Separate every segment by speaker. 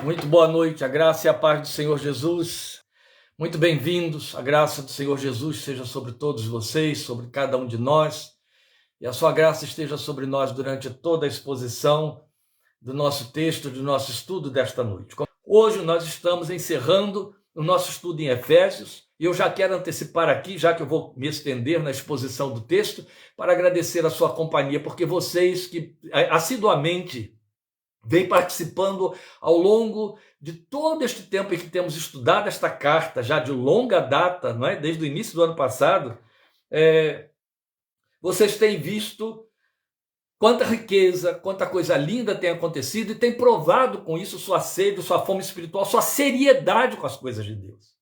Speaker 1: Muito boa noite, a graça e a paz do Senhor Jesus. Muito bem-vindos, a graça do Senhor Jesus seja sobre todos vocês, sobre cada um de nós, e a sua graça esteja sobre nós durante toda a exposição do nosso texto, do nosso estudo desta noite. Hoje nós estamos encerrando o nosso estudo em Efésios, e eu já quero antecipar aqui, já que eu vou me estender na exposição do texto, para agradecer a sua companhia, porque vocês que assiduamente vem participando ao longo de todo este tempo em que temos estudado esta carta, já de longa data, não é? Desde o início do ano passado, vocês têm visto quanta riqueza, quanta coisa linda tem acontecido e tem provado com isso sua sede, sua fome espiritual, sua seriedade com as coisas de Deus.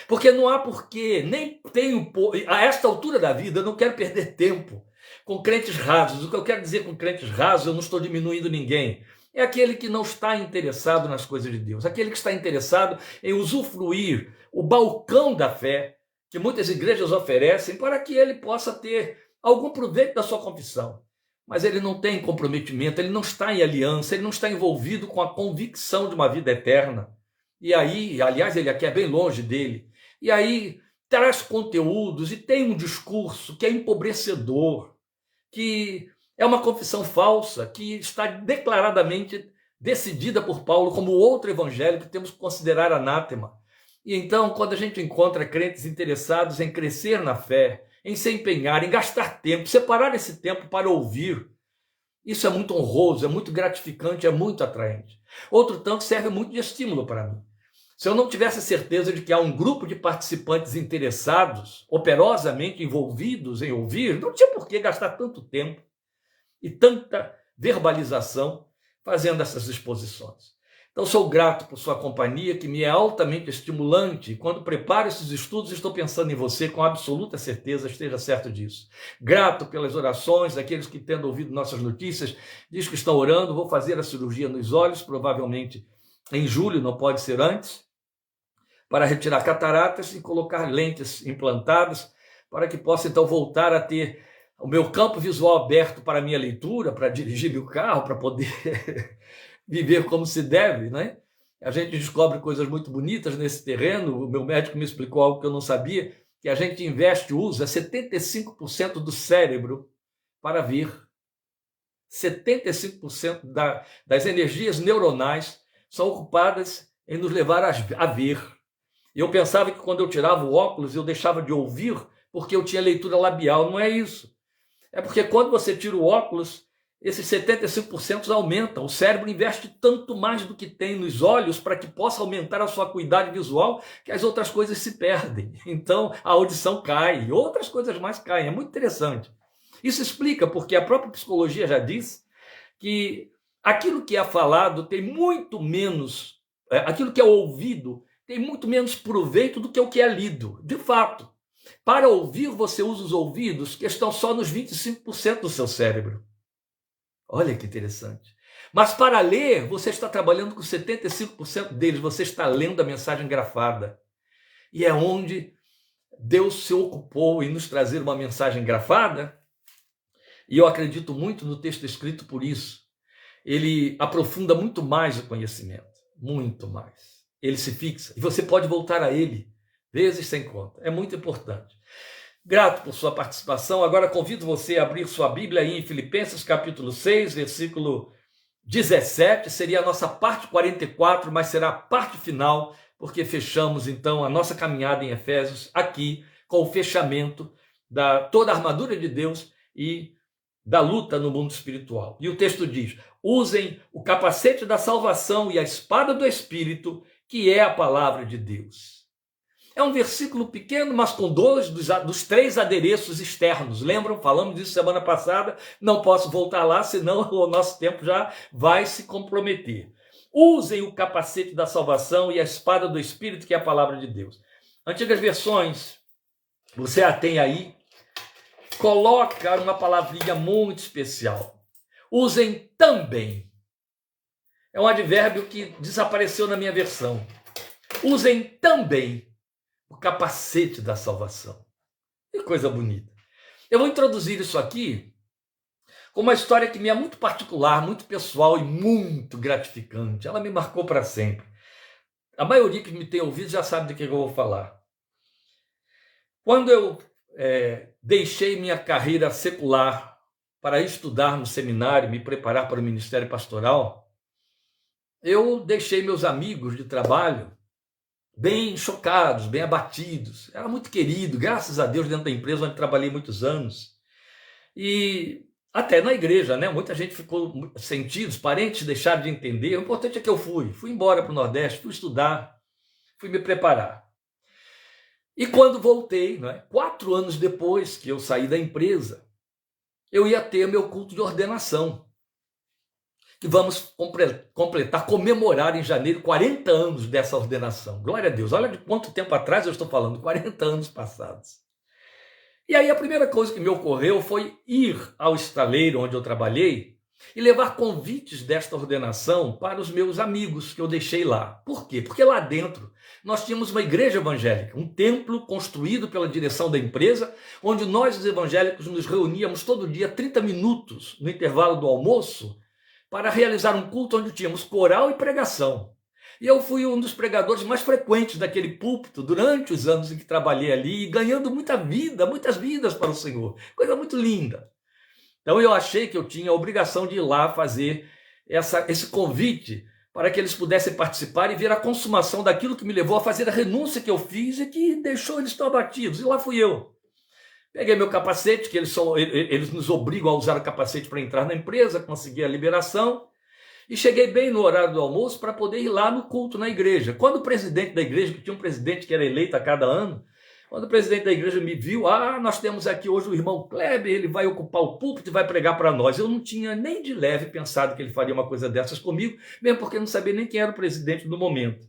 Speaker 1: Porque não há porquê, nem tenho, a esta altura da vida, eu não quero perder tempo com crentes rasos. O que eu quero dizer com crentes rasos, eu não estou diminuindo ninguém. É aquele que não está interessado nas coisas de Deus, aquele que está interessado em usufruir o balcão da fé que muitas igrejas oferecem para que ele possa ter algum proveito da sua confissão. Mas ele não tem comprometimento, ele não está em aliança, ele não está envolvido com a convicção de uma vida eterna. E aí, aliás, ele aqui é bem longe dele. E aí traz conteúdos e tem um discurso que é empobrecedor, que é uma confissão falsa, que está declaradamente decidida por Paulo como outro evangelho que temos que considerar anátema. E então, quando a gente encontra crentes interessados em crescer na fé, em se empenhar, em gastar tempo, separar esse tempo para ouvir, isso é muito honroso, é muito gratificante, é muito atraente. Outro tanto serve muito de estímulo para mim. Se eu não tivesse certeza de que há um grupo de participantes interessados, operosamente envolvidos em ouvir, não tinha por que gastar tanto tempo e tanta verbalização fazendo essas exposições. Então, sou grato por sua companhia, que me é altamente estimulante. E quando preparo esses estudos, estou pensando em você com absoluta certeza, esteja certo disso. Grato pelas orações daqueles que, tendo ouvido nossas notícias, diz que estão orando. Vou fazer a cirurgia nos olhos, provavelmente em julho, não pode ser antes, para retirar cataratas e colocar lentes implantadas, para que possa, então, voltar a ter o meu campo visual aberto para a minha leitura, para dirigir meu carro, para poder viver como se deve, né? A gente descobre coisas muito bonitas nesse terreno. O meu médico me explicou algo que eu não sabia, que a gente usa 75% do cérebro para ver. 75% das energias neuronais são ocupadas em nos levar a ver. Eu pensava que quando eu tirava o óculos eu deixava de ouvir porque eu tinha leitura labial. Não é isso. É porque quando você tira o óculos, esses 75% aumentam. O cérebro investe tanto mais do que tem nos olhos para que possa aumentar a sua acuidade visual, que as outras coisas se perdem. Então a audição cai, outras coisas mais caem. É muito interessante. Isso explica porque a própria psicologia já diz que aquilo que é falado tem muito menos, aquilo que é ouvido tem muito menos proveito do que o que é lido. De fato, para ouvir você usa os ouvidos que estão só nos 25% do seu cérebro. Olha que interessante. Mas para ler, você está trabalhando com 75% deles, você está lendo a mensagem grafada. E é onde Deus se ocupou em nos trazer uma mensagem grafada, e eu acredito muito no texto escrito por isso. Ele aprofunda muito mais o conhecimento, muito mais. Ele se fixa, e você pode voltar a ele, vezes sem conta. É muito importante. Grato por sua participação. Agora convido você a abrir sua Bíblia aí em Filipenses capítulo 6, versículo 17. Seria a nossa parte 44, mas será a parte final, porque fechamos então a nossa caminhada em Efésios aqui com o fechamento da toda a armadura de Deus e da luta no mundo espiritual. E o texto diz: usem o capacete da salvação e a espada do Espírito, que é a palavra de Deus. É um versículo pequeno, mas com dois dos três adereços externos. Lembram? Falamos disso semana passada. Não posso voltar lá, senão o nosso tempo já vai se comprometer. Usem o capacete da salvação e a espada do Espírito, que é a palavra de Deus. Antigas versões, você a tem aí, coloca uma palavrinha muito especial. Usem também. É um advérbio que desapareceu na minha versão. Usem também o capacete da salvação. Que coisa bonita. Eu vou introduzir isso aqui com uma história que me é muito particular, muito pessoal e muito gratificante. Ela me marcou para sempre. A maioria que me tem ouvido já sabe de que eu vou falar. Quando eu deixei minha carreira secular para estudar no seminário, me preparar para o ministério pastoral, eu deixei meus amigos de trabalho bem chocados, bem abatidos. Era muito querido, graças a Deus, dentro da empresa onde trabalhei muitos anos. E até na igreja, né? Muita gente ficou sentidos, parentes deixaram de entender. O importante é que eu fui embora para o Nordeste, fui estudar, fui me preparar. E quando voltei, né, 4 anos depois que eu saí da empresa, eu ia ter meu culto de ordenação, que vamos completar, comemorar em janeiro 40 anos dessa ordenação. Glória a Deus, olha de quanto tempo atrás eu estou falando, 40 anos passados. E aí a primeira coisa que me ocorreu foi ir ao estaleiro onde eu trabalhei e levar convites desta ordenação para os meus amigos que eu deixei lá. Por quê? Porque lá dentro nós tínhamos uma igreja evangélica, um templo construído pela direção da empresa, onde nós, os evangélicos, nos reuníamos todo dia 30 minutos no intervalo do almoço para realizar um culto onde tínhamos coral e pregação. E eu fui um dos pregadores mais frequentes daquele púlpito durante os anos em que trabalhei ali, ganhando muita vida, muitas vidas para o Senhor. Coisa muito linda. Então eu achei que eu tinha a obrigação de ir lá fazer esse convite para que eles pudessem participar e ver a consumação daquilo que me levou a fazer a renúncia que eu fiz e que deixou eles tão abatidos. E lá fui eu. Peguei meu capacete, que eles nos obrigam a usar o capacete para entrar na empresa, consegui a liberação, e cheguei bem no horário do almoço para poder ir lá no culto na igreja. Quando o presidente da igreja, que tinha um presidente que era eleito a cada ano, quando o presidente da igreja me viu, nós temos aqui hoje o irmão Kleber, ele vai ocupar o púlpito e vai pregar para nós. Eu não tinha nem de leve pensado que ele faria uma coisa dessas comigo, mesmo porque eu não sabia nem quem era o presidente no momento.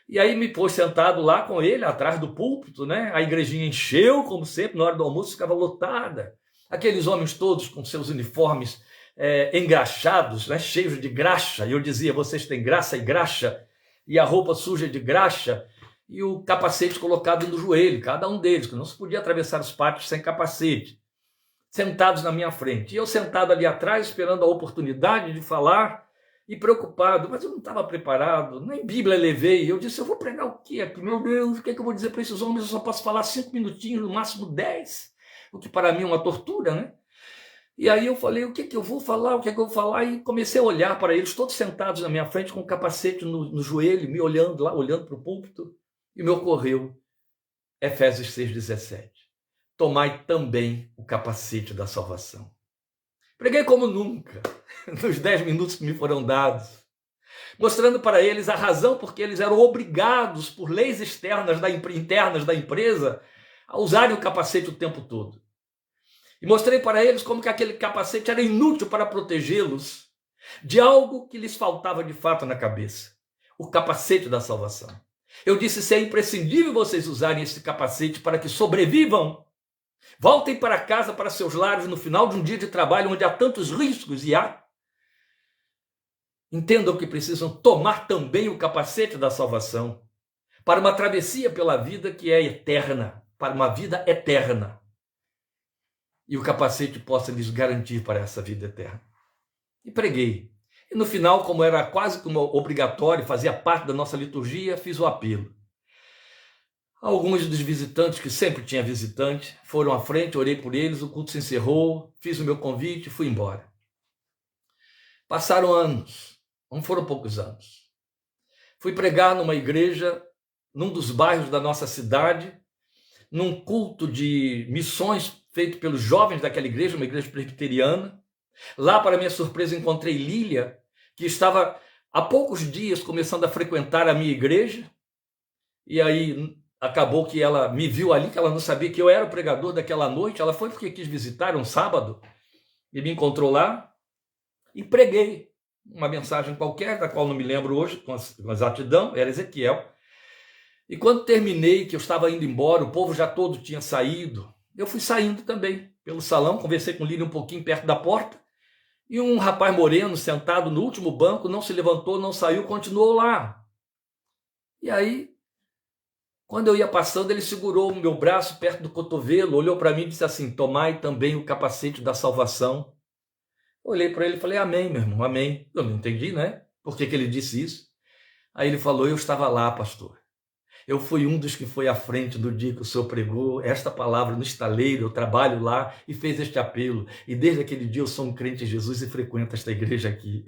Speaker 1: E aí me pôs sentado lá com ele, atrás do púlpito, né? A igrejinha encheu, como sempre, na hora do almoço ficava lotada. Aqueles homens todos com seus uniformes engraxados, né? Cheios de graxa. E eu dizia, vocês têm graça e graxa, e a roupa suja de graxa, e o capacete colocado no joelho, cada um deles, que não se podia atravessar os pátios sem capacete, sentados na minha frente. E eu sentado ali atrás, esperando a oportunidade de falar, e preocupado, mas eu não estava preparado, nem Bíblia levei. Eu disse, eu vou pregar o quê aqui? Meu Deus, o que é que eu vou dizer para esses homens? Eu só posso falar 5 minutinhos, no máximo 10, o que para mim é uma tortura, né? E aí eu falei, o que é que eu vou falar, o que é que eu vou falar? E comecei a olhar para eles, todos sentados na minha frente, com o capacete no joelho, me olhando lá, olhando para o púlpito, e me ocorreu Efésios 6,17. Tomai também o capacete da salvação. Preguei como nunca, nos 10 minutos que me foram dados, mostrando para eles a razão porque eles eram obrigados, por leis internas da empresa, a usarem o capacete o tempo todo. E mostrei para eles como que aquele capacete era inútil para protegê-los de algo que lhes faltava de fato na cabeça, o capacete da salvação. Eu disse, se é imprescindível vocês usarem esse capacete para que sobrevivam, voltem para casa, para seus lares, no final de um dia de trabalho onde há tantos riscos e há. Entendam que precisam tomar também o capacete da salvação para uma travessia pela vida que é eterna, para uma vida eterna. E o capacete possa lhes garantir para essa vida eterna. E preguei. E no final, como era quase como obrigatório, fazia parte da nossa liturgia, fiz o apelo. Alguns dos visitantes, que sempre tinha visitante, foram à frente, orei por eles, o culto se encerrou, fiz o meu convite e fui embora. Passaram anos, não foram poucos anos. Fui pregar numa igreja, num dos bairros da nossa cidade, num culto de missões feito pelos jovens daquela igreja, uma igreja presbiteriana. Lá, para minha surpresa, encontrei Lília, que estava há poucos dias começando a frequentar a minha igreja, e aí acabou que ela me viu ali, que ela não sabia que eu era o pregador daquela noite. Ela foi porque quis visitar um sábado e me encontrou lá e preguei uma mensagem qualquer, da qual não me lembro hoje com exatidão, era Ezequiel. E quando terminei, que eu estava indo embora, o povo já todo tinha saído, eu fui saindo também pelo salão, conversei com Lília um pouquinho perto da porta, e um rapaz moreno sentado no último banco não se levantou, não saiu, continuou lá. E aí, quando eu ia passando, ele segurou o meu braço perto do cotovelo, olhou para mim e disse assim, tomai também o capacete da salvação Olhei para ele e falei, amém, meu irmão, amém. Eu não entendi, né? Por que ele disse isso? Aí ele falou, eu estava lá, pastor. Eu fui um dos que foi à frente do dia que o senhor pregou esta palavra no estaleiro, eu trabalho lá e fez este apelo. E desde aquele dia eu sou um crente em Jesus e frequento esta igreja aqui.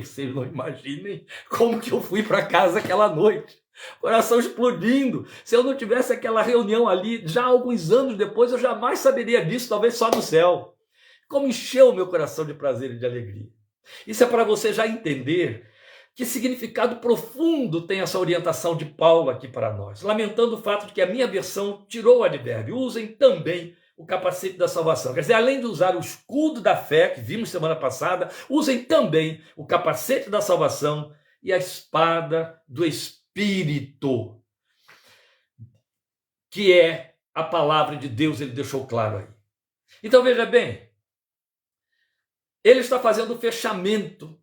Speaker 1: Vocês não imaginem como que eu fui para casa aquela noite. Coração explodindo. Se eu não tivesse aquela reunião ali, já alguns anos depois, eu jamais saberia disso, talvez só no céu. Como encheu o meu coração de prazer e de alegria. Isso é para você já entender que significado profundo tem essa orientação de Paulo aqui para nós, lamentando o fato de que a minha versão tirou o advérbio. Usem também o capacete da salvação. Quer dizer, além de usar o escudo da fé, que vimos semana passada, usem também o capacete da salvação e a espada do Espírito, que é a palavra de Deus, ele deixou claro aí. Então veja bem, ele está fazendo o fechamento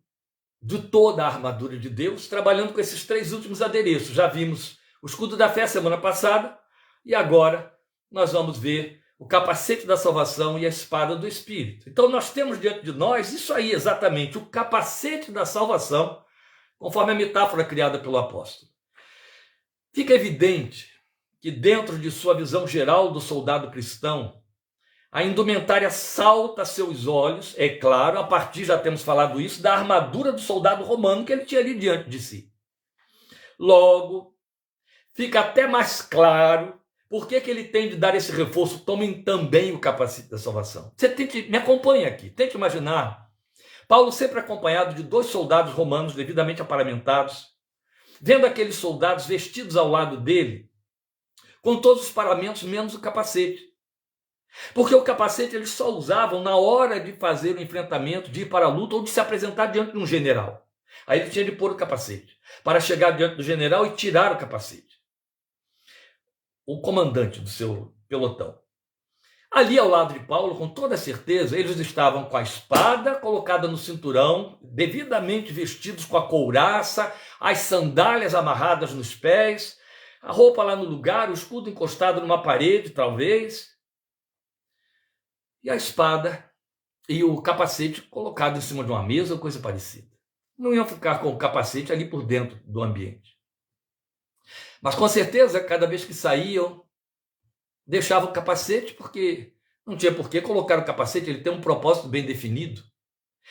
Speaker 1: de toda a armadura de Deus, trabalhando com esses três últimos adereços. Já vimos o escudo da fé semana passada, e agora nós vamos ver o capacete da salvação e a espada do Espírito. Então nós temos diante de nós isso aí exatamente, o capacete da salvação, conforme a metáfora criada pelo apóstolo. Fica evidente que dentro de sua visão geral do soldado cristão, a indumentária salta a seus olhos, é claro, a partir, já temos falado isso, da armadura do soldado romano que ele tinha ali diante de si. Logo, fica até mais claro por que ele tem de dar esse reforço. Tomem também o capacete da salvação. Você me acompanha aqui, tente imaginar. Paulo sempre acompanhado de 2 soldados romanos devidamente aparamentados, vendo aqueles soldados vestidos ao lado dele, com todos os paramentos menos o capacete. Porque o capacete eles só usavam na hora de fazer o enfrentamento, de ir para a luta ou de se apresentar diante de um general. Aí ele tinha de pôr o capacete, para chegar diante do general e tirar o capacete. O comandante do seu pelotão. Ali ao lado de Paulo, com toda certeza, eles estavam com a espada colocada no cinturão, devidamente vestidos com a couraça, as sandálias amarradas nos pés, a roupa lá no lugar, o escudo encostado numa parede, talvez, e a espada e o capacete colocado em cima de uma mesa ou coisa parecida. Não iam ficar com o capacete ali por dentro do ambiente. Mas com certeza, cada vez que saíam, deixavam o capacete, porque não tinha por que colocar o capacete, ele tem um propósito bem definido.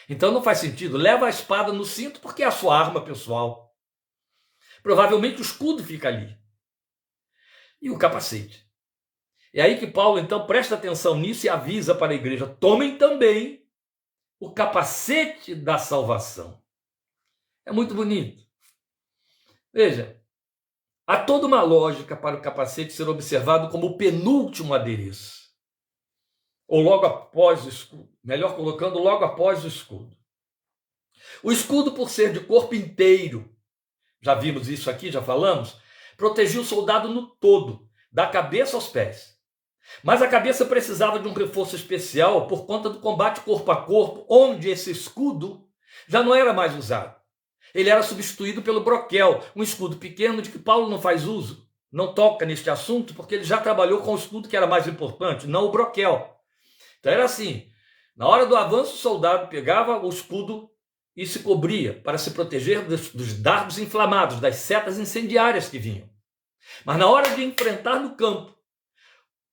Speaker 1: Então não faz sentido. Leva a espada no cinto porque é a sua arma pessoal. Provavelmente o escudo fica ali. E o capacete. É aí que Paulo, então, presta atenção nisso e avisa para a igreja: tomem também o capacete da salvação. É muito bonito. Veja, há toda uma lógica para o capacete ser observado como o penúltimo adereço. Ou logo após o escudo. Melhor colocando, logo após o escudo. O escudo, por ser de corpo inteiro, já vimos isso aqui, já falamos, protegia o soldado no todo, da cabeça aos pés. Mas a cabeça precisava de um reforço especial por conta do combate corpo a corpo, onde esse escudo já não era mais usado. Ele era substituído pelo broquel, um escudo pequeno de que Paulo não faz uso, não toca neste assunto, porque ele já trabalhou com o escudo que era mais importante, não o broquel. Então era assim, na hora do avanço o soldado pegava o escudo e se cobria para se proteger dos dardos inflamados, das setas incendiárias que vinham. Mas na hora de enfrentar no campo,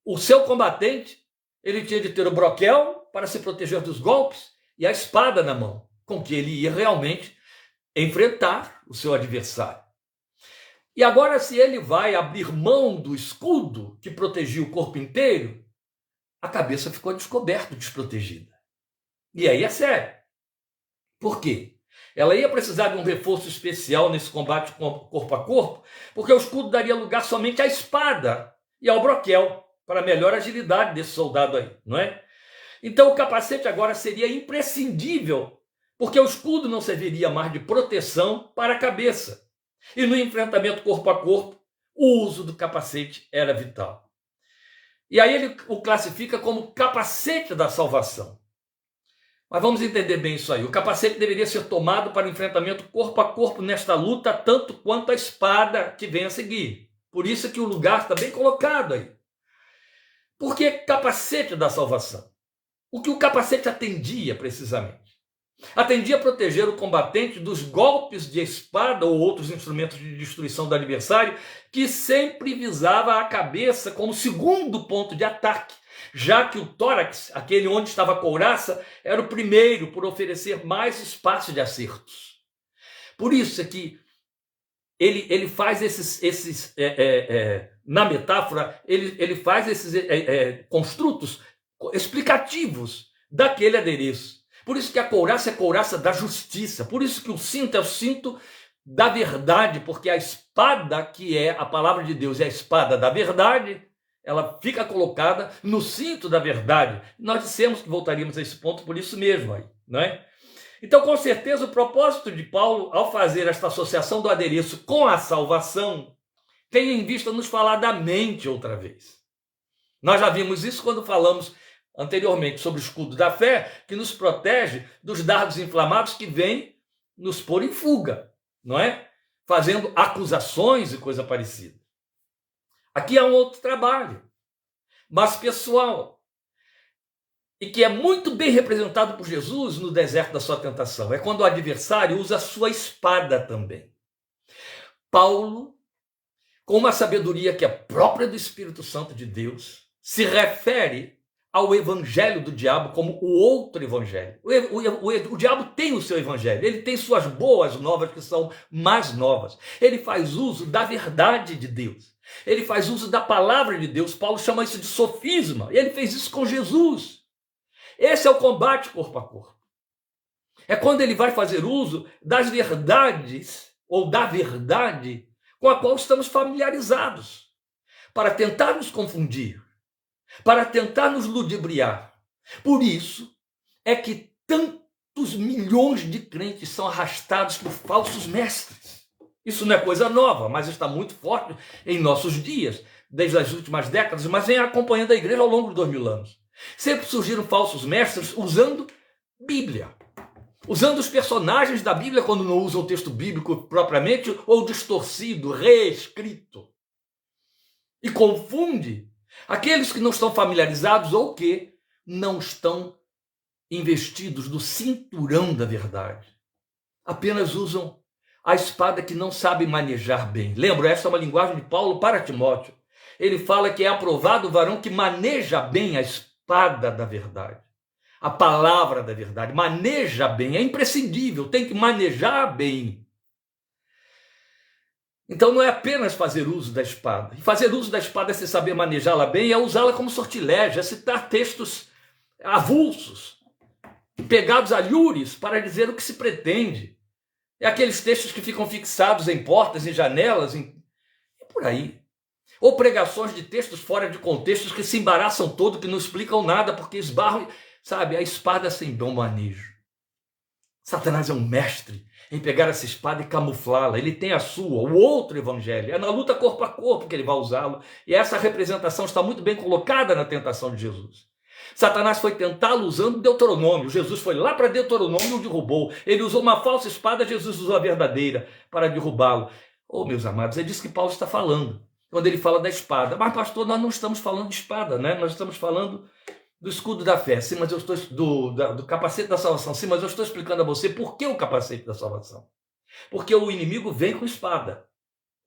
Speaker 1: o seu combatente, ele tinha de ter o broquel para se proteger dos golpes e a espada na mão, com que ele ia realmente enfrentar o seu adversário. E agora, se ele vai abrir mão do escudo que protegia o corpo inteiro, a cabeça ficou descoberta, desprotegida. E aí é sério. Por quê? Ela ia precisar de um reforço especial nesse combate corpo a corpo, porque o escudo daria lugar somente à espada e ao broquel, para a melhor agilidade desse soldado aí, não é? Então o capacete agora seria imprescindível, porque o escudo não serviria mais de proteção para a cabeça. E no enfrentamento corpo a corpo, o uso do capacete era vital. E aí ele o classifica como capacete da salvação. Mas vamos entender bem isso aí. O capacete deveria ser tomado para o enfrentamento corpo a corpo nesta luta, tanto quanto a espada que vem a seguir. Por isso que o lugar está bem colocado aí. Por que capacete da salvação? O que o capacete atendia precisamente? Atendia a proteger o combatente dos golpes de espada ou outros instrumentos de destruição do adversário, que sempre visava a cabeça como segundo ponto de ataque, já que o tórax, aquele onde estava a couraça, era o primeiro por oferecer mais espaço de acertos. Por isso é que ele faz na metáfora, ele faz esses construtos explicativos daquele adereço. Por isso que a couraça é a couraça da justiça. Por isso que o cinto é o cinto da verdade, porque a espada, que é a palavra de Deus, é a espada da verdade, ela fica colocada no cinto da verdade. Nós dissemos que voltaríamos a esse ponto por isso mesmo aí, não é? Então, com certeza, o propósito de Paulo, ao fazer esta associação do adereço com a salvação, tem em vista nos falar da mente outra vez. Nós já vimos isso quando falamos anteriormente sobre o escudo da fé, que nos protege dos dardos inflamados que vêm nos pôr em fuga, não é? Fazendo acusações e coisa parecida. Aqui há um outro trabalho, mas pessoal, e que é muito bem representado por Jesus no deserto da sua tentação. É quando o adversário usa a sua espada também. Paulo, com uma sabedoria que é própria do Espírito Santo de Deus, se refere ao evangelho do diabo como o outro evangelho. O diabo tem o seu evangelho, ele tem suas boas novas que são mais novas. Ele faz uso da verdade de Deus. Ele faz uso da palavra de Deus. Paulo chama isso de sofisma. E ele fez isso com Jesus. Esse é o combate corpo a corpo. É quando ele vai fazer uso das verdades ou da verdade com a qual estamos familiarizados, para tentar nos confundir, para tentar nos ludibriar. Por isso é que tantos milhões de crentes são arrastados por falsos mestres. Isso não é coisa nova, mas está muito forte em nossos dias, desde as últimas décadas, mas vem acompanhando a igreja ao longo de 2000 anos. Sempre surgiram falsos mestres usando Bíblia, usando os personagens da Bíblia quando não usam o texto bíblico propriamente, ou distorcido, reescrito. E confunde aqueles que não estão familiarizados ou que não estão investidos no cinturão da verdade. Apenas usam a espada que não sabem manejar bem. Lembra, essa é uma linguagem de Paulo para Timóteo. Ele fala que é aprovado o varão que maneja bem a espada da verdade. A palavra da verdade. Maneja bem, é imprescindível, tem que manejar bem. Então não é apenas fazer uso da espada. E fazer uso da espada é se saber manejá-la bem, é usá-la como sortilégio, é citar textos avulsos, pegados a lures para dizer o que se pretende. É aqueles textos que ficam fixados em portas, em janelas, e por aí. Ou pregações de textos fora de contextos que se embaraçam todo, que não explicam nada, porque esbarram, sabe, a espada sem bom manejo. Satanás é um mestre em pegar essa espada e camuflá-la. Ele tem a sua, o outro evangelho. É na luta corpo a corpo que ele vai usá-lo. E essa representação está muito bem colocada na tentação de Jesus. Satanás foi tentá-lo usando Deuteronômio. Jesus foi lá para Deuteronômio e o derrubou. Ele usou uma falsa espada, Jesus usou a verdadeira para derrubá-lo. Oh, meus amados, é disso que Paulo está falando, quando ele fala da espada. Mas, pastor, nós não estamos falando de espada, né? Nós estamos falando do escudo da fé, sim, mas eu estou do capacete da salvação, sim, mas eu estou explicando a você por que o capacete da salvação. Porque o inimigo vem com espada.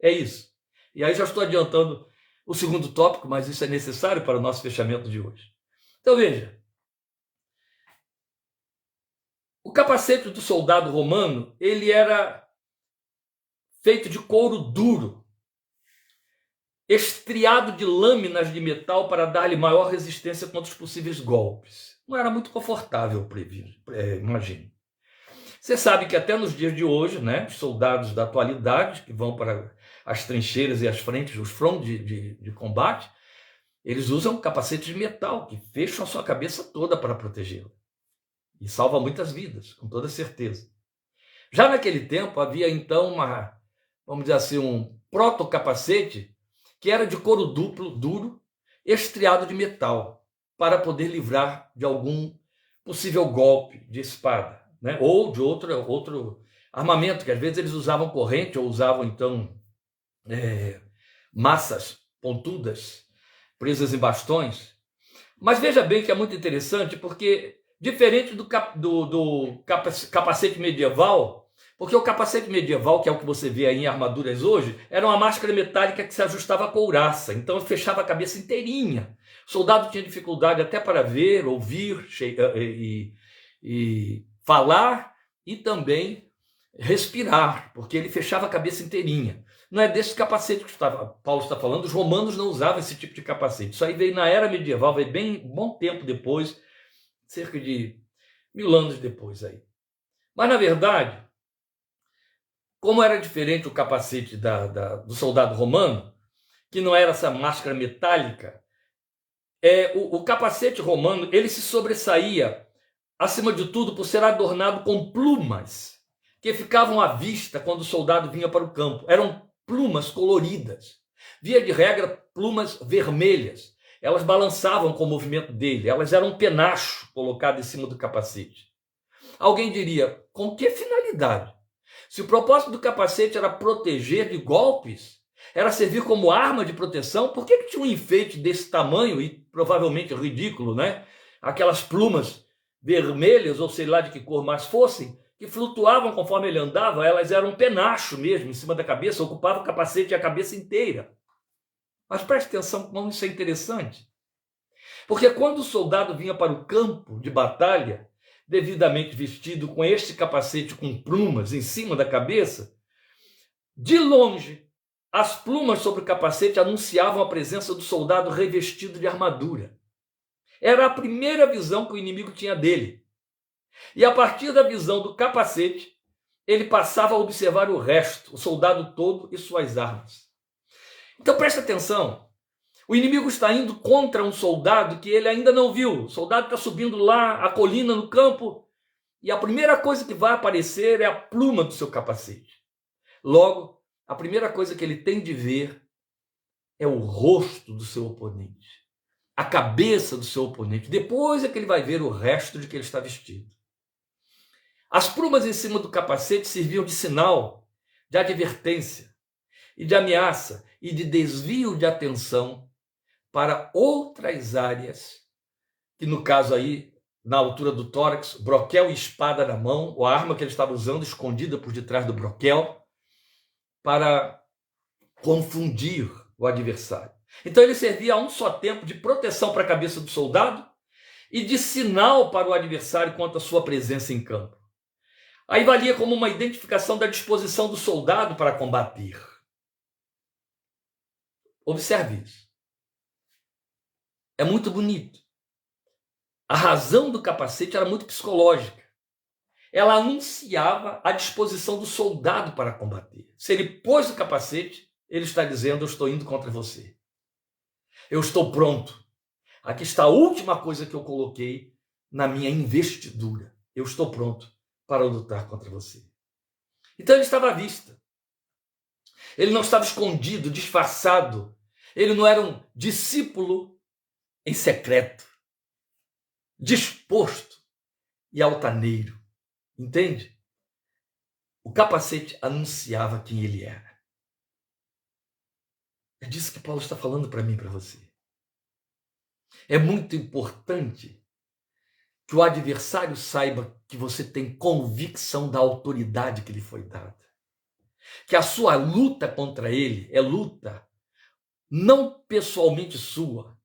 Speaker 1: É isso. E aí já estou adiantando o segundo tópico, mas isso é necessário para o nosso fechamento de hoje. Então veja, o capacete do soldado romano, ele era feito de couro duro, estriado de lâminas de metal para dar-lhe maior resistência contra os possíveis golpes. Não era muito confortável, imagine. Você sabe que até nos dias de hoje, né, os soldados da atualidade, que vão para as trincheiras e as frentes, os fronts de combate, eles usam capacetes de metal, que fecham a sua cabeça toda para protegê-la. E salva muitas vidas, com toda certeza. Já naquele tempo, havia então vamos dizer assim, um proto-capacete, que era de couro duro, estriado de metal, para poder livrar de algum possível golpe de espada, né? Ou de outro armamento, que às vezes eles usavam corrente ou usavam então massas pontudas, presas em bastões. Mas veja bem que é muito interessante, porque Diferente do capacete medieval, porque o capacete medieval, que é o que você vê aí em armaduras hoje, era uma máscara metálica que se ajustava à couraça, então fechava a cabeça inteirinha. O soldado tinha dificuldade até para ver, ouvir e falar e também respirar, porque ele fechava a cabeça inteirinha. Não é desse capacete que Paulo está falando, os romanos não usavam esse tipo de capacete. Isso aí veio na era medieval, veio bem bom tempo depois, cerca de 1000 anos depois aí. Mas, na verdade, como era diferente o capacete do soldado romano, que não era essa máscara metálica, o capacete romano ele se sobressaía, acima de tudo, por ser adornado com plumas, que ficavam à vista quando o soldado vinha para o campo. Eram plumas coloridas. Via de regra, plumas vermelhas. Elas balançavam com o movimento dele. Elas eram um penacho colocado em cima do capacete. Alguém diria, com que finalidade? Se o propósito do capacete era proteger de golpes, era servir como arma de proteção, por que tinha um enfeite desse tamanho e provavelmente ridículo, né? Aquelas plumas vermelhas, ou sei lá de que cor mais fossem, que flutuavam conforme ele andava, elas eram um penacho mesmo em cima da cabeça, ocupavam o capacete e a cabeça inteira. Mas preste atenção como isso é interessante. Porque quando o soldado vinha para o campo de batalha, devidamente vestido com este capacete com plumas em cima da cabeça, de longe, as plumas sobre o capacete anunciavam a presença do soldado revestido de armadura. Era a primeira visão que o inimigo tinha dele. E a partir da visão do capacete, ele passava a observar o resto, o soldado todo e suas armas. Então presta atenção, o inimigo está indo contra um soldado que ele ainda não viu. O soldado está subindo lá a colina no campo e a primeira coisa que vai aparecer é a pluma do seu capacete. Logo, a primeira coisa que ele tem de ver é o rosto do seu oponente, a cabeça do seu oponente. Depois é que ele vai ver o resto de que ele está vestido. As plumas em cima do capacete serviam de sinal, de advertência e de ameaça e de desvio de atenção para outras áreas, que no caso aí, na altura do tórax, broquel e espada na mão, ou a arma que ele estava usando escondida por detrás do broquel, para confundir o adversário. Então ele servia a um só tempo de proteção para a cabeça do soldado e de sinal para o adversário quanto à sua presença em campo. Aí valia como uma identificação da disposição do soldado para combater. Observe isso. É muito bonito. A razão do capacete era muito psicológica. Ela anunciava a disposição do soldado para combater. Se ele pôs o capacete, ele está dizendo, eu estou indo contra você. Eu estou pronto. Aqui está a última coisa que eu coloquei na minha investidura. Eu estou pronto para lutar contra você. Então ele estava à vista. Ele não estava escondido, disfarçado. Ele não era um discípulo em secreto, disposto e altaneiro. Entende? O capacete anunciava quem ele era. É disso que Paulo está falando para mim e para você. É muito importante que o adversário saiba que você tem convicção da autoridade que lhe foi dada. Que a sua luta contra ele é luta não pessoalmente sua,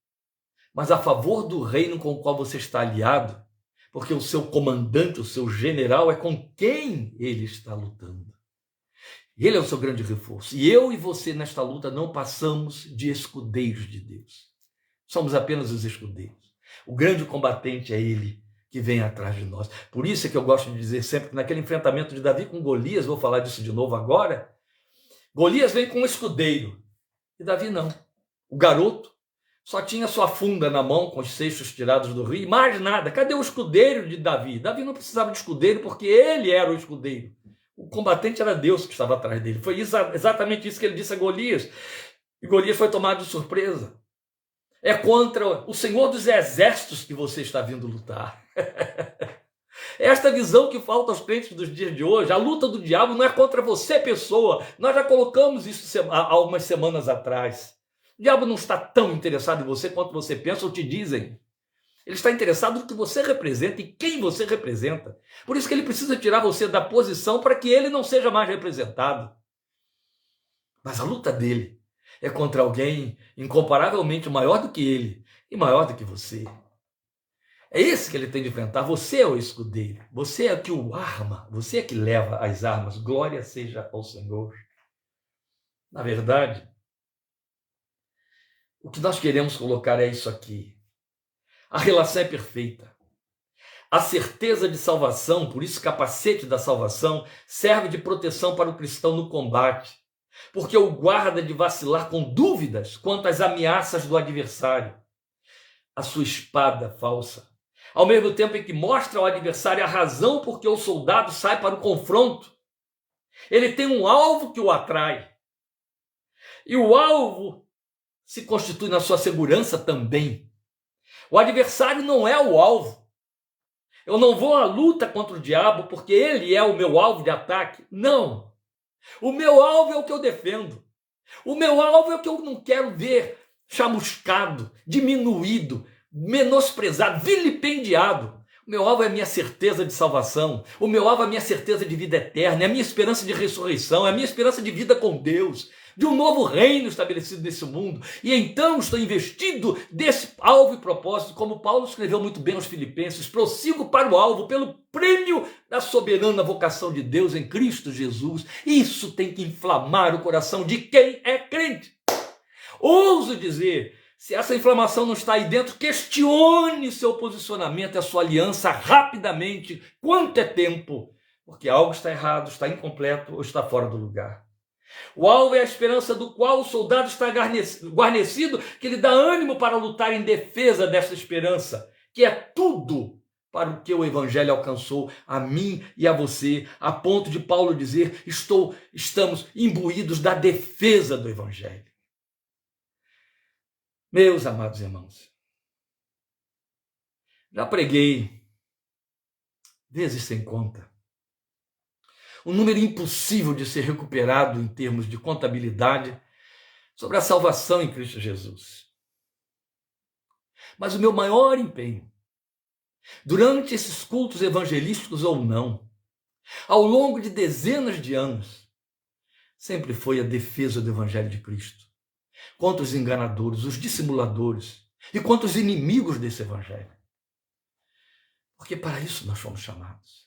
Speaker 1: mas a favor do reino com o qual você está aliado, porque o seu comandante, o seu general, é com quem ele está lutando. Ele é o seu grande reforço. E eu e você nesta luta não passamos de escudeiros de Deus. Somos apenas os escudeiros. O grande combatente é ele que vem atrás de nós. Por isso é que eu gosto de dizer sempre que naquele enfrentamento de Davi com Golias, vou falar disso de novo agora, Golias vem com um escudeiro e Davi não. O garoto só tinha sua funda na mão com os seixos tirados do rio, mais nada. Cadê o escudeiro de Davi? Davi não precisava de escudeiro porque ele era o escudeiro. O combatente era Deus que estava atrás dele. Foi exatamente isso que ele disse a Golias. E Golias foi tomado de surpresa. É contra o Senhor dos Exércitos que você está vindo lutar. Esta visão que falta aos crentes dos dias de hoje. A luta do diabo não é contra você, pessoa. Nós já colocamos isso há algumas semanas atrás. O diabo não está tão interessado em você quanto você pensa ou te dizem. Ele está interessado no que você representa e quem você representa. Por isso que ele precisa tirar você da posição para que ele não seja mais representado. Mas a luta dele é contra alguém incomparavelmente maior do que ele e maior do que você. É esse que ele tem de enfrentar. Você é o escudeiro. Você é que o arma. Você é que leva as armas. Glória seja ao Senhor. Na verdade, o que nós queremos colocar é isso aqui. A relação é perfeita. A certeza de salvação, por isso capacete da salvação, serve de proteção para o cristão no combate, porque o guarda de vacilar com dúvidas quanto às ameaças do adversário. A sua espada falsa, ao mesmo tempo em que mostra ao adversário a razão por que o soldado sai para o confronto, ele tem um alvo que o atrai. E o alvo se constitui na sua segurança também. O adversário não é o alvo. Eu não vou à luta contra o diabo porque ele é o meu alvo de ataque. Não. O meu alvo é o que eu defendo. O meu alvo é o que eu não quero ver chamuscado, diminuído, menosprezado, vilipendiado. O meu alvo é a minha certeza de salvação. O meu alvo é a minha certeza de vida eterna, é a minha esperança de ressurreição, é a minha esperança de vida com Deus, de um novo reino estabelecido nesse mundo. E então estou investido desse alvo e propósito, como Paulo escreveu muito bem aos Filipenses: prossigo para o alvo pelo prêmio da soberana vocação de Deus em Cristo Jesus. Isso tem que inflamar o coração de quem é crente. Ouso dizer, se essa inflamação não está aí dentro, questione seu posicionamento e a sua aliança rapidamente, quanto é tempo, porque algo está errado, está incompleto ou está fora do lugar. O alvo é a esperança do qual o soldado está guarnecido, que lhe dá ânimo para lutar em defesa dessa esperança, que é tudo para o que o Evangelho alcançou a mim e a você, a ponto de Paulo dizer: estamos imbuídos da defesa do Evangelho. Meus amados irmãos, já preguei vezes sem conta. Um número impossível de ser recuperado em termos de contabilidade sobre a salvação em Cristo Jesus. Mas o meu maior empenho, durante esses cultos evangelísticos ou não, ao longo de dezenas de anos, sempre foi a defesa do Evangelho de Cristo, contra os enganadores, os dissimuladores e contra os inimigos desse Evangelho. Porque para isso nós fomos chamados.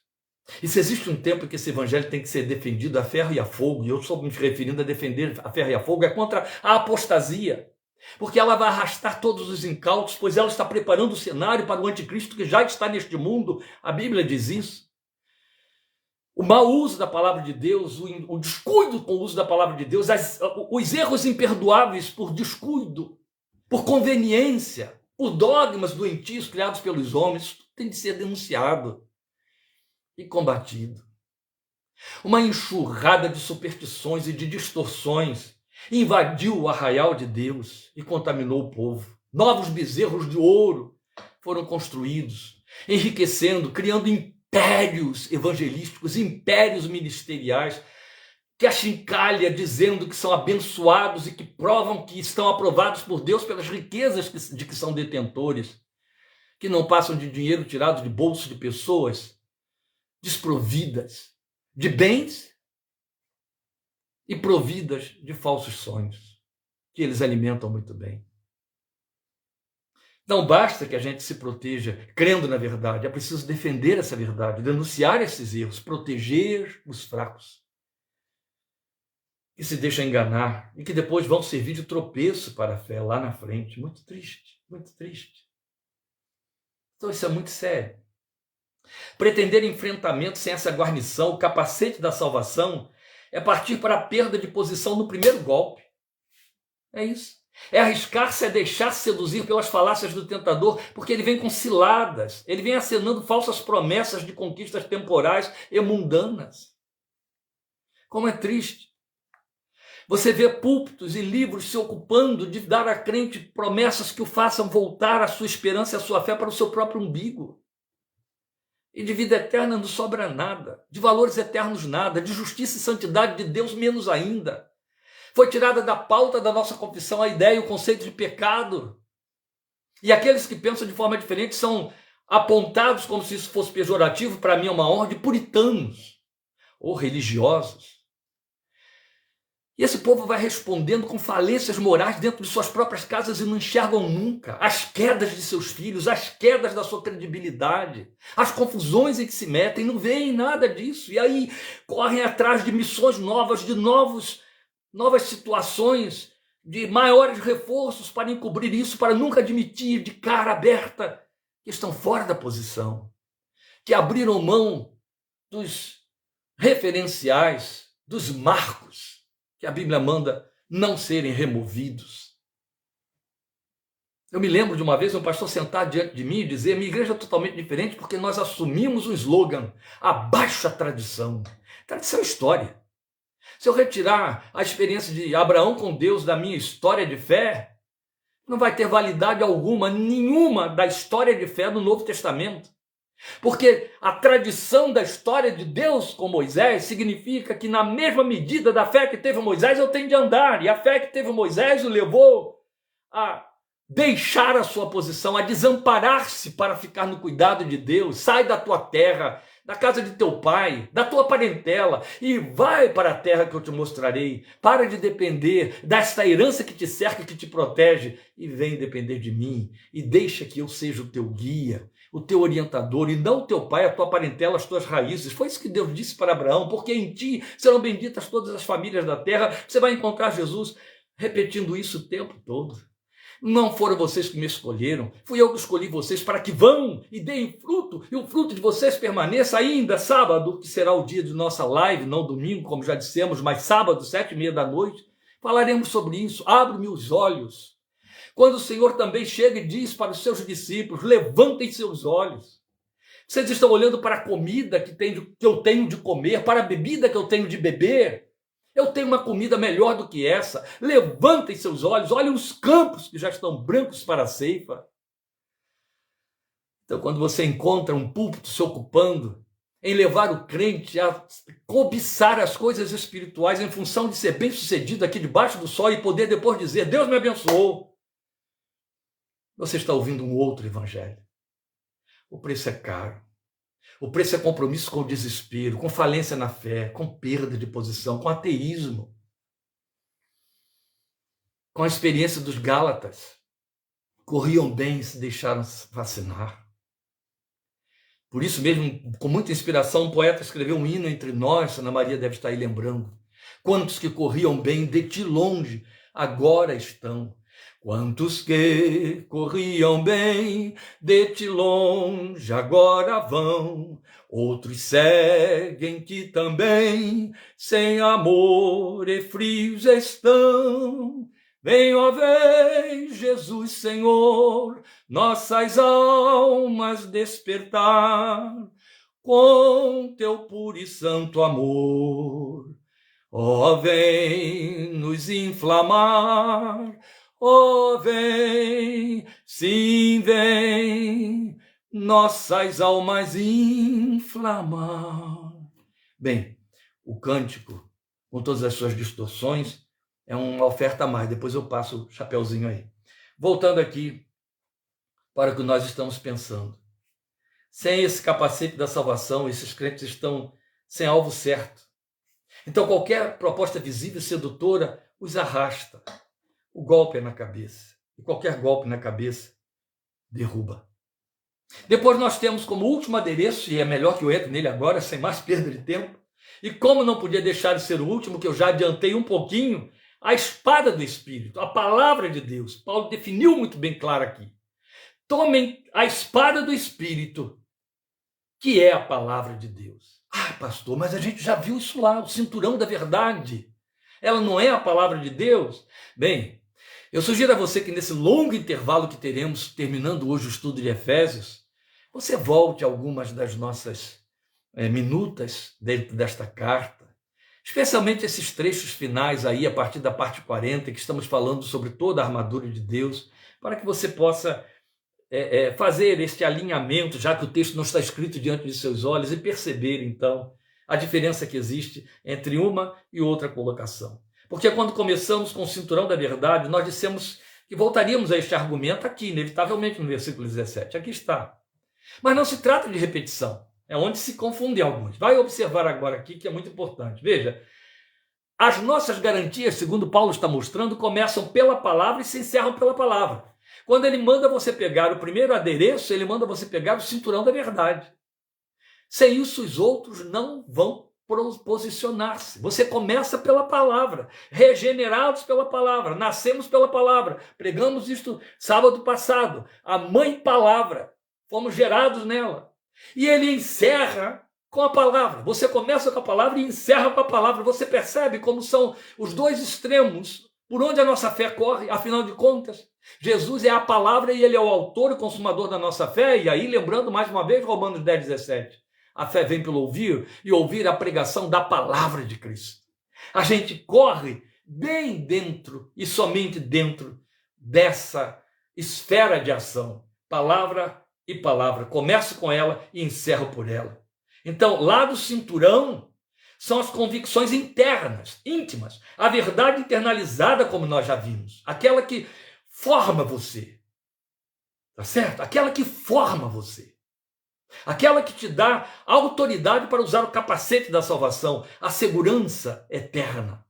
Speaker 1: E se existe um tempo em que esse evangelho tem que ser defendido a ferro e a fogo, e eu estou me referindo a defender a ferro e a fogo, é contra a apostasia, porque ela vai arrastar todos os incautos, pois ela está preparando o cenário para o anticristo que já está neste mundo. A Bíblia diz isso. O mau uso da palavra de Deus, o descuido com o uso da palavra de Deus, os erros imperdoáveis por descuido, por conveniência, por dogmas doentios criados pelos homens, tem de ser denunciado e combatido. Uma enxurrada de superstições e de distorções invadiu o arraial de Deus e contaminou o povo. Novos bezerros de ouro foram construídos, enriquecendo, criando impérios evangelísticos, impérios ministeriais, que achincalha dizendo que são abençoados e que provam que estão aprovados por Deus pelas riquezas de que são detentores, que não passam de dinheiro tirado de bolsos de pessoas desprovidas de bens e providas de falsos sonhos, que eles alimentam muito bem. Não basta que a gente se proteja crendo na verdade, é preciso defender essa verdade, denunciar esses erros, proteger os fracos, que se deixam enganar e que depois vão servir de tropeço para a fé lá na frente. Muito triste, muito triste. Então isso é muito sério. Pretender enfrentamento sem essa guarnição, o capacete da salvação, é partir para a perda de posição no primeiro golpe. É isso. É arriscar-se a deixar-se seduzir pelas falácias do tentador, porque ele vem com ciladas, ele vem acenando falsas promessas de conquistas temporais e mundanas. Como é triste. Você vê púlpitos e livros se ocupando de dar a crente promessas que o façam voltar a sua esperança e a sua fé para o seu próprio umbigo. E de vida eterna não sobra nada, de valores eternos nada, de justiça e santidade de Deus menos ainda. Foi tirada da pauta da nossa confissão a ideia e o conceito de pecado. E aqueles que pensam de forma diferente são apontados como se isso fosse pejorativo. Para mim é uma ordem de puritanos ou religiosos. E esse povo vai respondendo com falências morais dentro de suas próprias casas e não enxergam nunca as quedas de seus filhos, as quedas da sua credibilidade, as confusões em que se metem, não veem nada disso. E aí correm atrás de missões novas, de novas situações, de maiores reforços para encobrir isso, para nunca admitir de cara aberta que estão fora da posição, que abriram mão dos referenciais, dos marcos que a Bíblia manda não serem removidos. Eu me lembro de uma vez um pastor sentar diante de mim e dizer: minha igreja é totalmente diferente porque nós assumimos um slogan: abaixo a tradição. Tradição é história. Se eu retirar a experiência de Abraão com Deus da minha história de fé, não vai ter validade alguma, nenhuma da história de fé do Novo Testamento. Porque a tradição da história de Deus com Moisés significa que na mesma medida da fé que teve Moisés eu tenho de andar. E a fé que teve Moisés o levou a deixar a sua posição, a desamparar-se para ficar no cuidado de Deus. Sai da tua terra, da casa de teu pai, da tua parentela e vai para a terra que eu te mostrarei. Para de depender desta herança que te cerca, que te protege e vem depender de mim. E deixa que eu seja o teu guia, o teu orientador, e não o teu pai, a tua parentela, as tuas raízes. Foi isso que Deus disse para Abraão, porque em ti serão benditas todas as famílias da terra. Você vai encontrar Jesus repetindo isso o tempo todo. Não foram vocês que me escolheram, fui eu que escolhi vocês para que vão e deem fruto, e o fruto de vocês permaneça ainda sábado, que será o dia de nossa live, não domingo, como já dissemos, mas sábado, 7h30 da noite, falaremos sobre isso. Abre-me os olhos. Quando o Senhor também chega e diz para os seus discípulos: levantem seus olhos. Vocês estão olhando para a comida que eu tenho de comer, para a bebida que eu tenho de beber. Eu tenho uma comida melhor do que essa. Levantem seus olhos, olhem os campos que já estão brancos para a ceifa. Então, quando você encontra um púlpito se ocupando em levar o crente a cobiçar as coisas espirituais em função de ser bem-sucedido aqui debaixo do sol e poder depois dizer: Deus me abençoou, você está ouvindo um outro evangelho. O preço é caro. O preço é compromisso com o desespero, com falência na fé, com perda de posição, com ateísmo, com a experiência dos Gálatas. Corriam bem e se deixaram fascinar. Por isso mesmo, com muita inspiração, um poeta escreveu um hino entre nós, Ana Maria deve estar aí lembrando. Quantos que corriam bem de ti longe, agora estão. Quantos que corriam bem de ti longe, agora vão. Outros seguem-te também, sem amor e frios estão. Vem, ó vem, Jesus Senhor, nossas almas despertar com teu puro e santo amor. Ó, vem nos inflamar, ó, vem, sim, vem, nossas almas inflamar. Bem, o cântico, com todas as suas distorções, é uma oferta a mais. Depois eu passo o chapeuzinho aí. Voltando aqui para o que nós estamos pensando. Sem esse capacete da salvação, esses crentes estão sem alvo certo. Então qualquer proposta visível e sedutora os arrasta. O golpe é na cabeça. E qualquer golpe na cabeça derruba. Depois nós temos como último adereço, e é melhor que eu entre nele agora, sem mais perda de tempo, e como não podia deixar de ser o último, que eu já adiantei um pouquinho, a espada do Espírito, a palavra de Deus. Paulo definiu muito bem claro aqui. Tomem a espada do Espírito, que é a palavra de Deus. Ah, pastor, mas a gente já viu isso lá, o cinturão da verdade. Ela não é a palavra de Deus? Bem, eu sugiro a você que nesse longo intervalo que teremos, terminando hoje o estudo de Efésios, você volte a algumas das nossas minutas dentro desta carta, especialmente esses trechos finais aí, a partir da parte 40, que estamos falando sobre toda a armadura de Deus, para que você possa fazer este alinhamento, já que o texto não está escrito diante de seus olhos, e perceber, então, a diferença que existe entre uma e outra colocação. Porque quando começamos com o cinturão da verdade, nós dissemos que voltaríamos a este argumento aqui, inevitavelmente, no versículo 17. Aqui está. Mas não se trata de repetição. É onde se confundem alguns. Vai observar agora aqui, que é muito importante. Veja, as nossas garantias, segundo Paulo está mostrando, começam pela palavra e se encerram pela palavra. Quando ele manda você pegar o primeiro adereço, ele manda você pegar o cinturão da verdade. Sem isso, os outros não vão posicionar-se. Você começa pela palavra, regenerados pela palavra, nascemos pela palavra. Pregamos isto sábado passado. A mãe palavra, fomos gerados nela. E ele encerra com a palavra. Você começa com a palavra e encerra com a palavra. Você percebe como são os dois extremos por onde a nossa fé corre, afinal de contas. Jesus é a palavra e ele é o autor e consumador da nossa fé. E aí, lembrando mais uma vez, Romanos 10, 17. A fé vem pelo ouvir e ouvir a pregação da palavra de Cristo. A gente corre bem dentro e somente dentro dessa esfera de ação. Palavra e palavra. Começo com ela e encerro por ela. Então, lá do cinturão, são as convicções internas, íntimas. A verdade internalizada, como nós já vimos. Aquela que forma você. Tá certo? Aquela que forma você. Aquela que te dá autoridade para usar o capacete da salvação. A segurança eterna.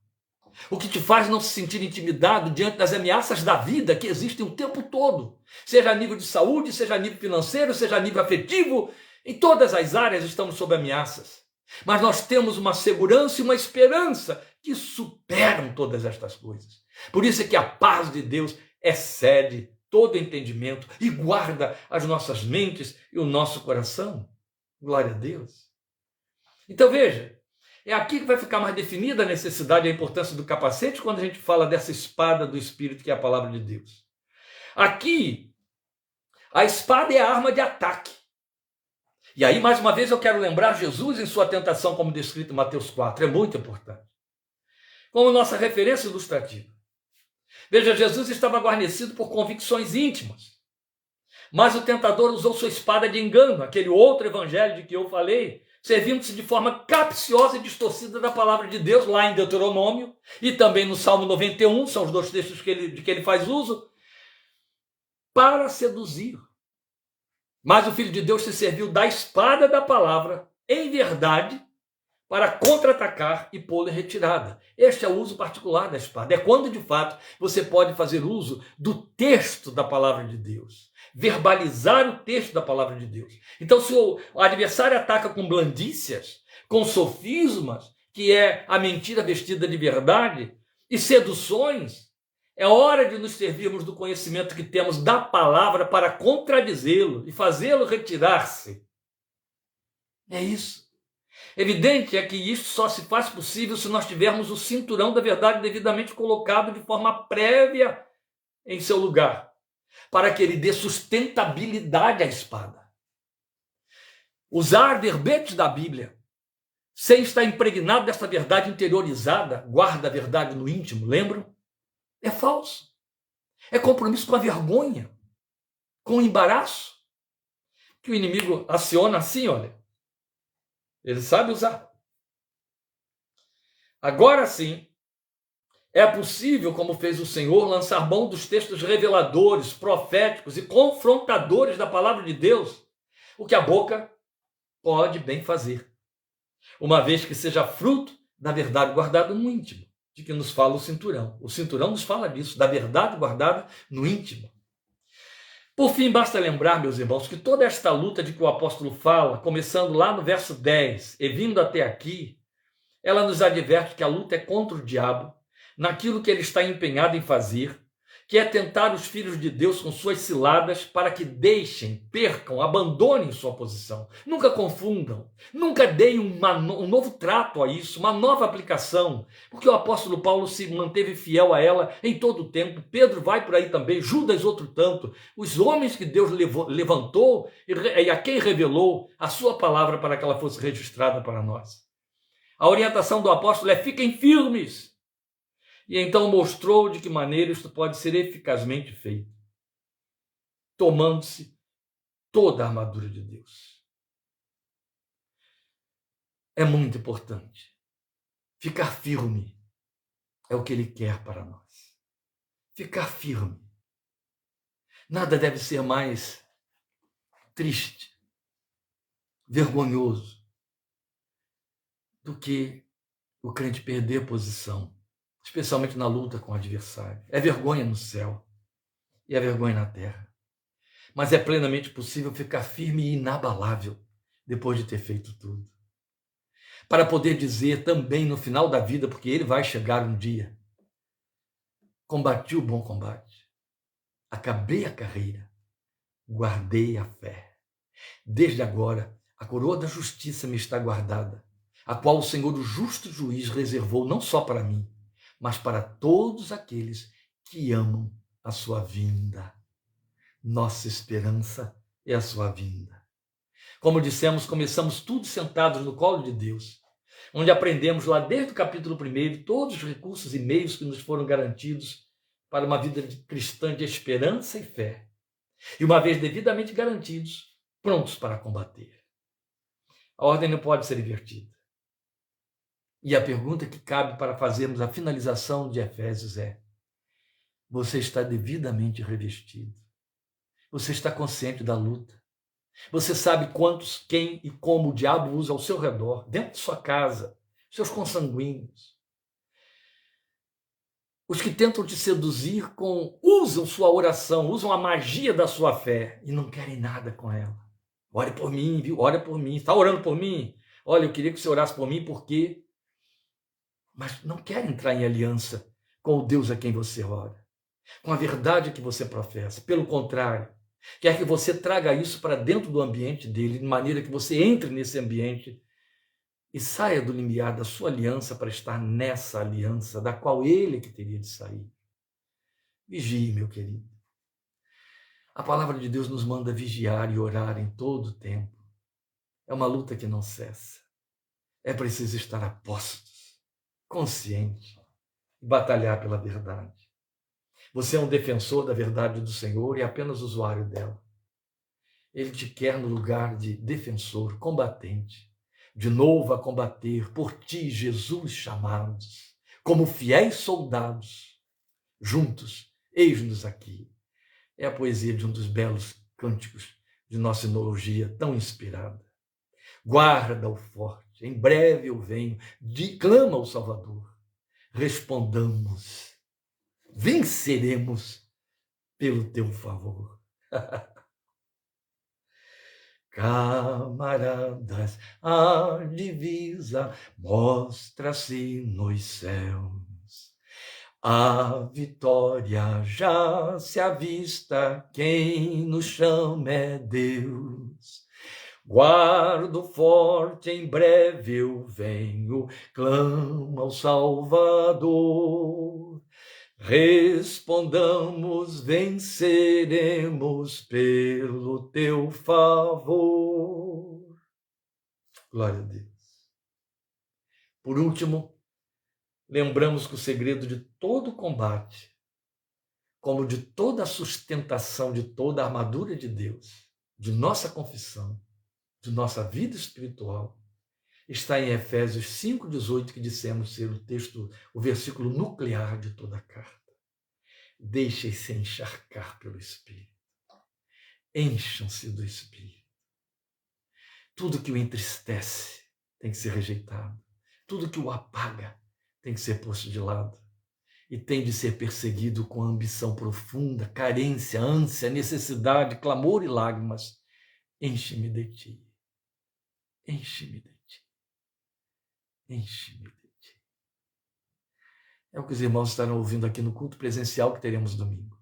Speaker 1: O que te faz não se sentir intimidado diante das ameaças da vida que existem o tempo todo. Seja a nível de saúde, seja a nível financeiro, seja a nível afetivo. Em todas as áreas estamos sob ameaças. Mas nós temos uma segurança e uma esperança que superam todas estas coisas. Por isso é que a paz de Deus excede todo entendimento e guarda as nossas mentes e o nosso coração. Glória a Deus. Então veja, é aqui que vai ficar mais definida a necessidade e a importância do capacete quando a gente fala dessa espada do Espírito que é a palavra de Deus. Aqui, a espada é a arma de ataque. E aí, mais uma vez, eu quero lembrar Jesus em sua tentação, como descrito em Mateus 4. É muito importante. Como nossa referência ilustrativa. Veja, Jesus estava guarnecido por convicções íntimas. Mas o tentador usou sua espada de engano, aquele outro evangelho de que eu falei, servindo-se de forma capciosa e distorcida da palavra de Deus, lá em Deuteronômio, e também no Salmo 91, são os dois textos de que ele faz uso, para seduzir. Mas o Filho de Deus se serviu da espada da palavra, em verdade, para contra-atacar e pô-la em retirada. Este é o uso particular da espada. É quando, de fato, você pode fazer uso do texto da palavra de Deus. Verbalizar o texto da palavra de Deus. Então, se o adversário ataca com blandícias, com sofismas, que é a mentira vestida de verdade, e seduções, é hora de nos servirmos do conhecimento que temos da palavra para contradizê-lo e fazê-lo retirar-se. É isso. Evidente é que isso só se faz possível se nós tivermos o cinturão da verdade devidamente colocado de forma prévia em seu lugar, para que ele dê sustentabilidade à espada. Usar verbetes da Bíblia sem estar impregnado dessa verdade interiorizada, guarda a verdade no íntimo, lembram? É falso. É compromisso com a vergonha, com o embaraço, que o inimigo aciona assim, olha. Ele sabe usar. Agora sim, é possível, como fez o Senhor, lançar mão dos textos reveladores, proféticos e confrontadores da palavra de Deus, o que a boca pode bem fazer, uma vez que seja fruto da verdade guardada no íntimo, de que nos fala o cinturão. O cinturão nos fala disso, da verdade guardada no íntimo. Por fim, basta lembrar, meus irmãos, que toda esta luta de que o apóstolo fala, começando lá no verso 10 e vindo até aqui, ela nos adverte que a luta é contra o diabo, naquilo que ele está empenhado em fazer, que é tentar os filhos de Deus com suas ciladas para que deixem, percam, abandonem sua posição. Nunca confundam, nunca deem um novo trato a isso, uma nova aplicação, porque o apóstolo Paulo se manteve fiel a ela em todo o tempo. Pedro vai por aí também, Judas outro tanto. Os homens que Deus levantou e a quem revelou a sua palavra para que ela fosse registrada para nós. A orientação do apóstolo é: fiquem firmes. E então mostrou de que maneira isto pode ser eficazmente feito, tomando-se toda a armadura de Deus. É muito importante. Ficar firme é o que ele quer para nós. Ficar firme. Nada deve ser mais triste, vergonhoso, do que o crente perder posição, especialmente na luta com o adversário. É vergonha no céu e é vergonha na terra. Mas é plenamente possível ficar firme e inabalável depois de ter feito tudo. Para poder dizer também no final da vida, porque ele vai chegar um dia: combati o bom combate, acabei a carreira, guardei a fé. Desde agora, a coroa da justiça me está guardada, a qual o Senhor, o justo juiz, reservou não só para mim, mas para todos aqueles que amam a sua vinda. Nossa esperança é a sua vinda. Como dissemos, começamos tudo sentados no colo de Deus, onde aprendemos lá desde o capítulo 1 todos os recursos e meios que nos foram garantidos para uma vida cristã de esperança e fé. E uma vez devidamente garantidos, prontos para combater. A ordem não pode ser invertida. E a pergunta que cabe para fazermos a finalização de Efésios é: você está devidamente revestido? Você está consciente da luta? Você sabe quantos, quem e como o diabo usa ao seu redor, dentro de sua casa, seus consanguíneos? Os que tentam te seduzir usam sua oração, usam a magia da sua fé e não querem nada com ela. Ore por mim, viu? Ore por mim. Está orando por mim? Olha, eu queria que você orasse por mim porque... Mas não quer entrar em aliança com o Deus a quem você ora, com a verdade que você professa. Pelo contrário, quer que você traga isso para dentro do ambiente dele, de maneira que você entre nesse ambiente e saia do limiar da sua aliança para estar nessa aliança da qual ele que teria de sair. Vigie, meu querido. A palavra de Deus nos manda vigiar e orar em todo o tempo. É uma luta que não cessa. É preciso estar a postos, consciente e batalhar pela verdade. Você é um defensor da verdade do Senhor e apenas usuário dela. Ele te quer no lugar de defensor, combatente, de novo a combater por ti, Jesus, chamados, como fiéis soldados, juntos, eis-nos aqui. É a poesia de um dos belos cânticos de nossa enologia tão inspirada. Guarda o forte, em breve eu venho, clama o Salvador. Respondamos, venceremos pelo teu favor. Camaradas, a divisa mostra-se nos céus. A vitória já se avista, quem nos chama é Deus. Guardo forte, em breve eu venho, clama ao Salvador. Respondamos, venceremos pelo teu favor. Glória a Deus. Por último, lembramos que o segredo de todo combate, como de toda a sustentação de toda a armadura de Deus, de nossa confissão, de nossa vida espiritual, está em Efésios 5,18, que dissemos ser o versículo nuclear de toda a carta. Deixem-se encharcar pelo Espírito. Encham-se do Espírito. Tudo que o entristece tem que ser rejeitado. Tudo que o apaga tem que ser posto de lado. E tem de ser perseguido com ambição profunda, carência, ânsia, necessidade, clamor e lágrimas. Enche-me de ti. Enche-me de ti. Enche-me de ti. É o que os irmãos estarão ouvindo aqui no culto presencial que teremos domingo.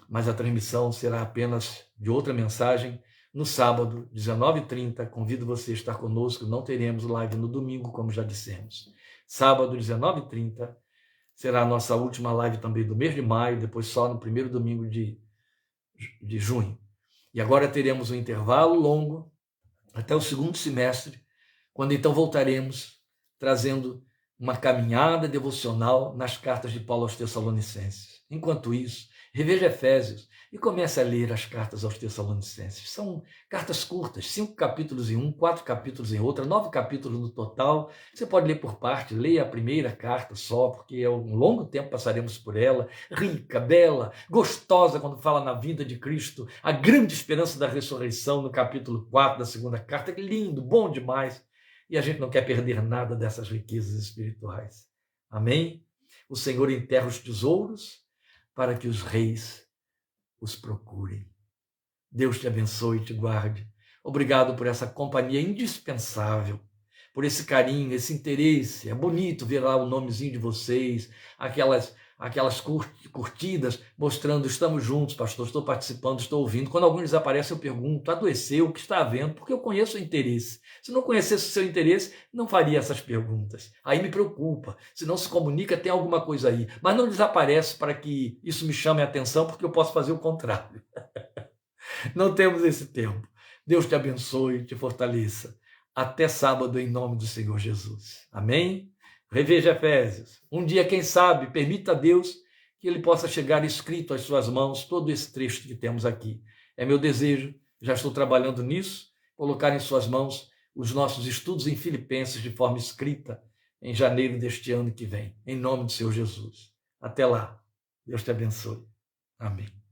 Speaker 1: Mas a transmissão será apenas de outra mensagem no sábado, 19h30. Convido você a estar conosco. Não teremos live no domingo, como já dissemos. Sábado, 19h30, será a nossa última live também do mês de maio, depois só no primeiro domingo de junho. E agora teremos um intervalo longo até o segundo semestre, quando então voltaremos trazendo uma caminhada devocional nas cartas de Paulo aos Tessalonicenses. Enquanto isso, reveja Efésios e comece a ler as cartas aos Tessalonicenses. São cartas curtas, 5 capítulos em um, 4 capítulos em outra, 9 capítulos no total. Você pode ler por parte, leia a primeira carta só, porque é um longo tempo passaremos por ela. Rica, bela, gostosa quando fala na vida de Cristo, a grande esperança da ressurreição no capítulo 4 da segunda carta. Que lindo, bom demais. E a gente não quer perder nada dessas riquezas espirituais. Amém? O Senhor enterra os tesouros para que os reis os procurem. Deus te abençoe e te guarde. Obrigado por essa companhia indispensável, por esse carinho, esse interesse. É bonito ver lá o nomezinho de vocês, aquelas curtidas mostrando: estamos juntos, pastor, estou participando, estou ouvindo. Quando algum desaparece, eu pergunto: adoeceu, o que está havendo? Porque eu conheço o interesse. Se não conhecesse o seu interesse, não faria essas perguntas. Aí me preocupa. Se não se comunica, tem alguma coisa aí. Mas não desaparece para que isso me chame a atenção, porque eu posso fazer o contrário. Não temos esse tempo. Deus te abençoe e te fortaleça. Até sábado, em nome do Senhor Jesus. Amém? Reveja Efésios. Um dia, quem sabe, permita a Deus que ele possa chegar escrito às suas mãos todo esse trecho que temos aqui. É meu desejo, já estou trabalhando nisso, colocar em suas mãos os nossos estudos em Filipenses de forma escrita em janeiro deste ano que vem, em nome do Senhor Jesus. Até lá. Deus te abençoe. Amém.